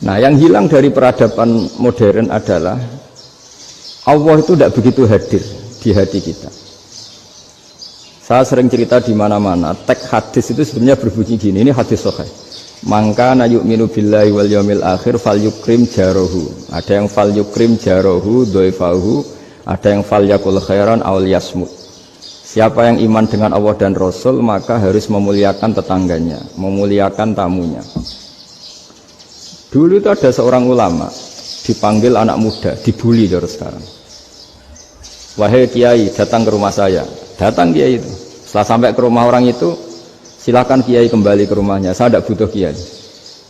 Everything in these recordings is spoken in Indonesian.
Nah, yang hilang dari peradaban modern adalah Allah itu tidak begitu hadir di hati kita. Saya sering cerita di mana-mana, teks hadis itu sebenarnya berbunyi gini, ini hadis sahih. Mangka na yu'minu billahi wal yaumil akhir fal yukrim jarohu. Ada yang fal yukrim jarohu doifahu, ada yang fal yakul khairan aul yasmut. Siapa yang iman dengan Allah dan Rasul maka harus memuliakan tetangganya, memuliakan tamunya. Dulu itu ada seorang ulama dipanggil anak muda, dibully terus sekarang. Wahai kiai, datang ke rumah saya. Datang kiai itu. Setelah sampai ke rumah orang itu, silakan kiai kembali ke rumahnya. Saya tidak butuh kiai.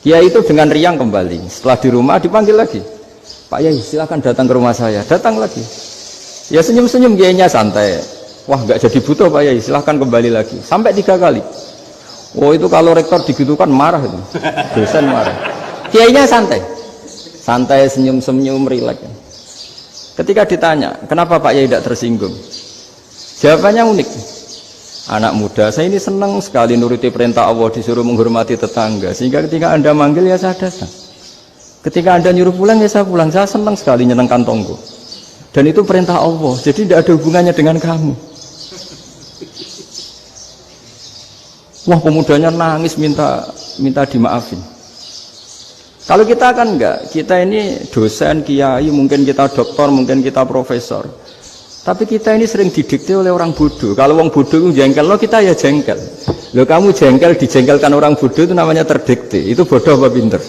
Kiai itu dengan riang kembali. Setelah di rumah dipanggil lagi. Pak Yai, silakan datang ke rumah saya. Datang lagi. Ya senyum-senyum kiainya santai. Wah, nggak jadi butuh Pak Yai. Silakan kembali lagi. Sampai 3 kali. Oh itu kalau rektor digitukan marah itu. Dosen marah. Kiainya santai, santai senyum-senyum rileks. Ketika ditanya, kenapa Pak Yai tidak tersinggung? Jawabannya unik. Anak muda, saya ini senang sekali nuruti perintah Allah, disuruh menghormati tetangga. Sehingga ketika Anda manggil ya saya datang. Ketika Anda nyuruh pulang ya saya pulang. Saya senang sekali nyenengkan tonggo. Dan itu perintah Allah, jadi tidak ada hubungannya dengan kamu. Wah, pemudanya nangis minta dimaafin. Kalau kita kan enggak, kita ini dosen, kiai, mungkin kita doktor, mungkin kita profesor. Tapi kita ini sering didikte oleh orang bodoh. Kalau orang bodoh itu jengkel, lo kita ya jengkel. Lo kamu jengkel, dijengkelkan orang bodoh itu namanya terdikte. Itu bodoh apa pinter?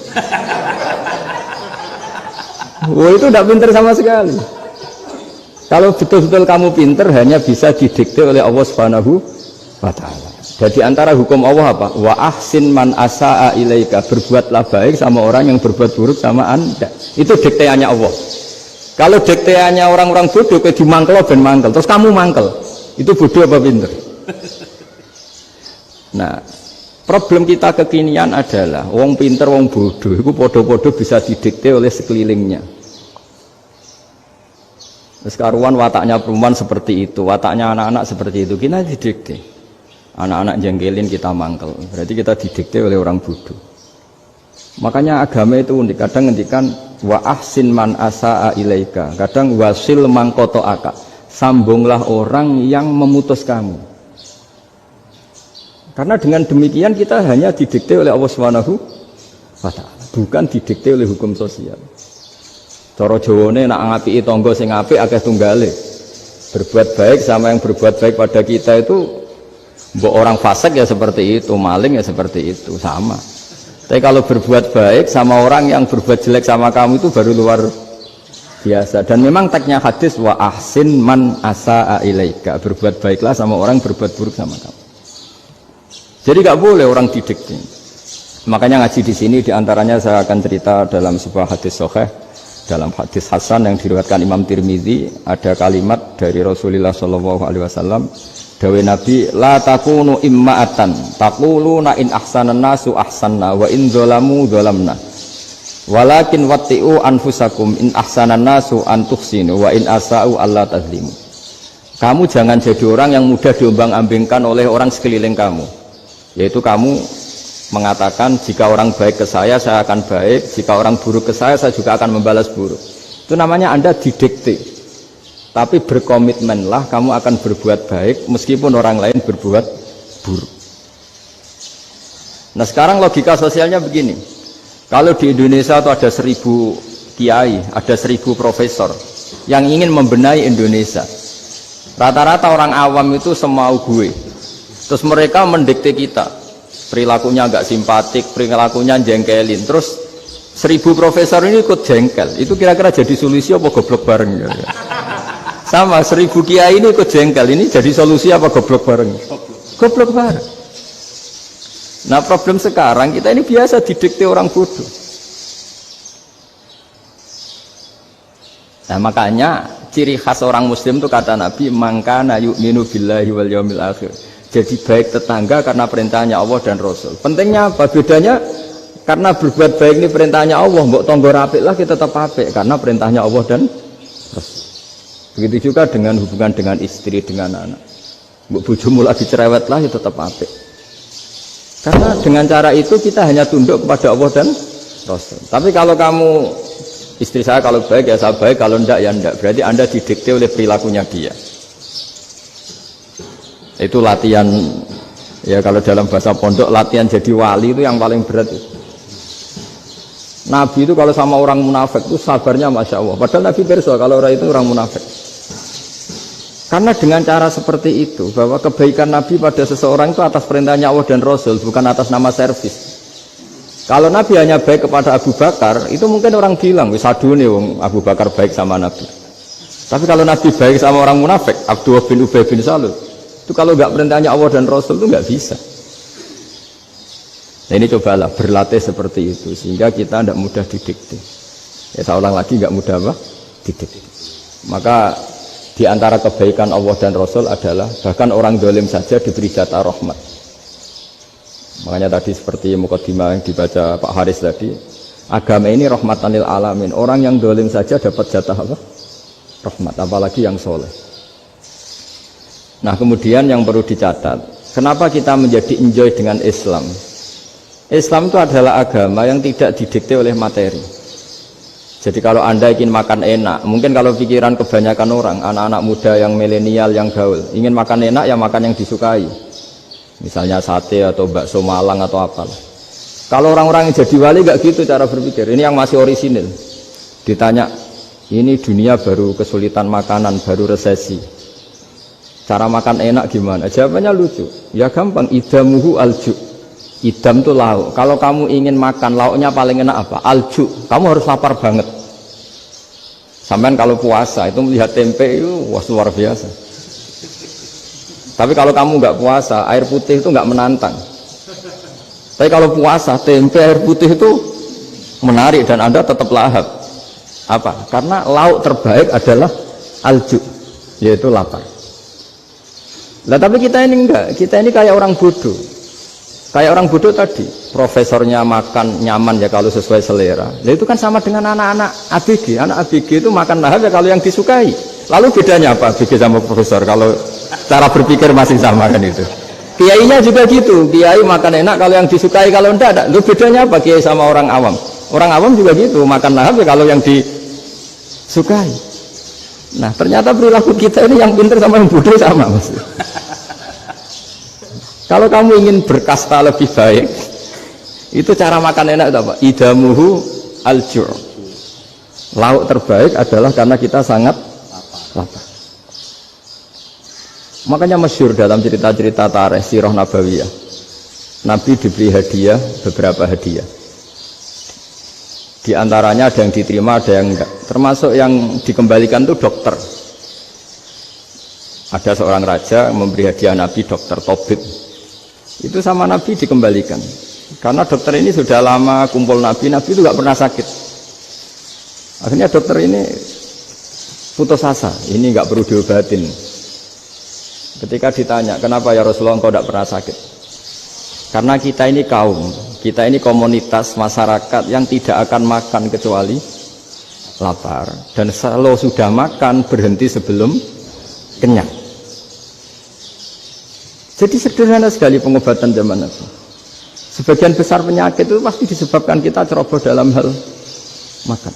Wah itu tidak pinter sama sekali. Kalau betul-betul kamu pinter, hanya bisa didikte oleh Allah Subhanahu wa Ta'ala. Jadi antara hukum Allah apa? Wa ahsin man asa'a ilaika, berbuatlah baik sama orang yang berbuat buruk sama Anda. Itu dikteannya Allah. Kalau dikteannya orang-orang bodoh kayak dimangkel ben mangkel, terus kamu mangkel. Itu bodoh apa pinter? Nah, problem kita kekinian adalah wong pinter wong bodoh itu podo-podo bisa didikte oleh sekelilingnya. Sekarang wataknya perempuan seperti itu, wataknya anak-anak seperti itu, kita didikte. Anak-anak jengkelin kita mangkel, berarti kita didikte oleh orang bodoh. Makanya agama itu unik, kadang ngendikan wa ahsin man asa'a ilaika, kadang wasil man qata'aka, sambunglah orang yang memutus kamu. Karena dengan demikian kita hanya didikte oleh Allah Subhanahu wa Ta'ala, bukan didikte oleh hukum sosial. Cara Jawane nak ngapiki tangga sing apik akeh tunggale. Berbuat baik sama yang berbuat baik pada kita itu, mbok orang fasik ya seperti itu, maling ya seperti itu, sama. Tapi kalau berbuat baik sama orang yang berbuat jelek sama kamu itu baru luar biasa. Dan memang teksnya hadis wa ahsin man asa'a ilaika, berbuat baiklah sama orang berbuat buruk sama kamu. Jadi nggak boleh orang didikte. Makanya ngaji di sini diantaranya saya akan cerita dalam sebuah hadis sahih, dalam hadis hasan yang diriwayatkan Imam Tirmidzi, ada kalimat dari Rasulullah SAW. Dawe Nabi, la takunu imma'atan taquluna in ahsanan nasu ahsanna wa in zalamu zalamna walakin watti'u anfusakum in ahsanan nasu an tuhsinu wa in asa'u alla tazlimu. Kamu jangan jadi orang yang mudah diombang-ambingkan oleh orang sekeliling kamu, yaitu kamu mengatakan jika orang baik ke saya akan baik, jika orang buruk ke saya juga akan membalas buruk. Itu namanya Anda didikte. Tapi berkomitmenlah kamu akan berbuat baik meskipun orang lain berbuat buruk. Nah sekarang logika sosialnya begini. Kalau di Indonesia itu ada 1000 kiai, ada 1000 profesor yang ingin membenahi Indonesia. Rata-rata orang awam itu semau gue. Terus mereka mendikte kita. Perilakunya agak simpatik, perilakunya jengkelin. Terus 1000 profesor ini ikut jengkel. Itu kira-kira jadi solusi apa goblok bareng ya? Sama 1000 kiai ini ikut jengkel, ini jadi solusi apa goblok bareng? Goblok bareng. Nah problem sekarang kita ini biasa didikte orang bodoh. Nah makanya ciri khas orang muslim itu kata Nabi, mangkana yu'minu billahi wal yaumil akhir. Jadi baik tetangga karena perintahnya Allah dan Rasul. Pentingnya apa? Bedanya karena berbuat baik ini perintahnya Allah, mbok tonggo apik lah kita tetap apik karena perintahnya Allah dan Rasul. Begitu juga dengan hubungan dengan istri, dengan anak. Bojomu lagi cerewet lah, ya tetap apik. Karena dengan cara itu kita hanya tunduk kepada Allah dan Rasul. Tapi kalau kamu, istri saya kalau baik ya saya baik, kalau enggak ya enggak. Berarti Anda didikte oleh perilakunya dia. Itu latihan, ya kalau dalam bahasa pondok, latihan jadi wali itu yang paling berat itu. Nabi itu kalau sama orang munafik itu sabarnya Masya Allah. Padahal Nabi perso kalau orang itu orang munafik. Karena dengan cara seperti itu, bahwa kebaikan Nabi pada seseorang itu atas perintahnya Allah dan Rasul, bukan atas nama servis. Kalau Nabi hanya baik kepada Abu Bakar, itu mungkin orang bilang, wisadune wong Abu Bakar baik sama Nabi. Tapi kalau Nabi baik sama orang munafik, Abdullah bin Ubay bin Salul, itu kalau nggak perintahnya Allah dan Rasul itu nggak bisa. Nah ini cobalah berlatih seperti itu sehingga kita tidak mudah didikte. Ya saya ulang lagi nggak mudah apa? Didikte. Maka di antara kebaikan Allah dan Rasul adalah bahkan orang dolim saja diberi jatah rahmat. Makanya tadi seperti mukadimah yang dibaca Pak Haris tadi, agama ini rahmatan lil alamin. Orang yang dolim saja dapat jatah apa? Rahmat, apalagi yang soleh. Nah kemudian yang perlu dicatat, kenapa kita menjadi enjoy dengan Islam? Islam itu adalah agama yang tidak didikte oleh materi. Jadi kalau Anda ingin makan enak, mungkin kalau pikiran kebanyakan orang, anak-anak muda yang milenial, yang gaul, ingin makan enak ya makan yang disukai. Misalnya sate atau bakso Malang atau apa. Kalau orang-orang yang jadi wali gak gitu cara berpikir. Ini yang masih orisinil. Ditanya, ini dunia baru kesulitan makanan, baru resesi. Cara makan enak gimana? Jawabannya lucu. Ya gampang, idamuhu alju. Idam itu lauk. Kalau kamu ingin makan lauknya paling enak apa? Alju. Kamu harus lapar banget. Sampai kalau puasa itu melihat tempe itu wah luar biasa. Tapi kalau kamu nggak puasa, air putih itu nggak menantang. Tapi kalau puasa, tempe air putih itu menarik dan Anda tetap lahap. Apa? Karena lauk terbaik adalah alju, yaitu lapar. Nah tapi kita ini enggak, kita ini kayak orang bodoh. Kayak orang bodoh tadi, profesornya makan nyaman ya kalau sesuai selera. Nah itu kan sama dengan anak-anak ABG. Anak ABG itu makan lahap ya kalau yang disukai. Lalu bedanya apa ABG sama profesor? Kalau cara berpikir masih sama kan itu. Kiainya juga gitu. Kiai makan enak kalau yang disukai, kalau enggak. Lalu bedanya apa kiai sama orang awam? Orang awam juga gitu, makan lahap ya kalau yang disukai. Nah ternyata perilaku kita ini yang pintar sama yang bodoh sama mas. Kalau kamu ingin berkasta lebih baik, itu cara makan enak itu apa? Idamuhu al-ju'. Lauk terbaik adalah karena kita sangat lapar. Makanya masyhur dalam cerita-cerita tarikh sirah nabawiyah. Nabi diberi hadiah, beberapa hadiah. Di antaranya ada yang diterima, ada yang enggak. Termasuk yang dikembalikan itu dokter. Ada seorang raja memberi hadiah Nabi dokter Tobit. Itu sama Nabi dikembalikan karena dokter ini sudah lama kumpul Nabi itu gak pernah sakit. Akhirnya dokter ini putus asa, ini gak perlu diobatin. Ketika ditanya kenapa ya Rasulullah engkau gak pernah sakit, karena kita ini kaum, kita ini komunitas masyarakat yang tidak akan makan kecuali lapar, dan kalau sudah makan berhenti sebelum kenyang. Jadi sederhana sekali pengobatan zaman itu. Sebagian besar penyakit itu pasti disebabkan kita ceroboh dalam hal makan.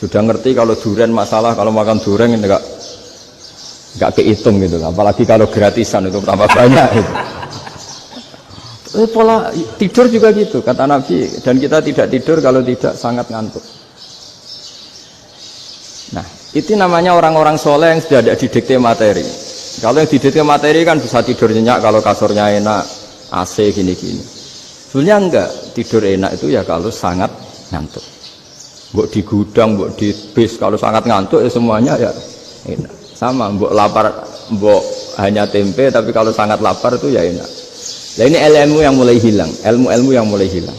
Sudah ngerti kalau durian masalah, kalau makan durian enggak kehitung gitu. Apalagi kalau gratisan itu tambah banyak gitu. Pola tidur juga gitu kata Nabi, dan kita tidak tidur kalau tidak sangat ngantuk. Nah, itu namanya orang-orang soleh yang sudah ada didikte materi. Kalau yang didikte materi kan bisa tidur nyenyak kalau kasurnya enak, AC gini-gini. Sebenarnya enggak, tidur enak itu ya kalau sangat ngantuk. Mbok di gudang, mbok di bis, kalau sangat ngantuk ya semuanya ya enak. Sama, mbok lapar, mbok hanya tempe, tapi kalau sangat lapar itu ya enak. Nah ini ilmu yang mulai hilang, ilmu-ilmu yang mulai hilang.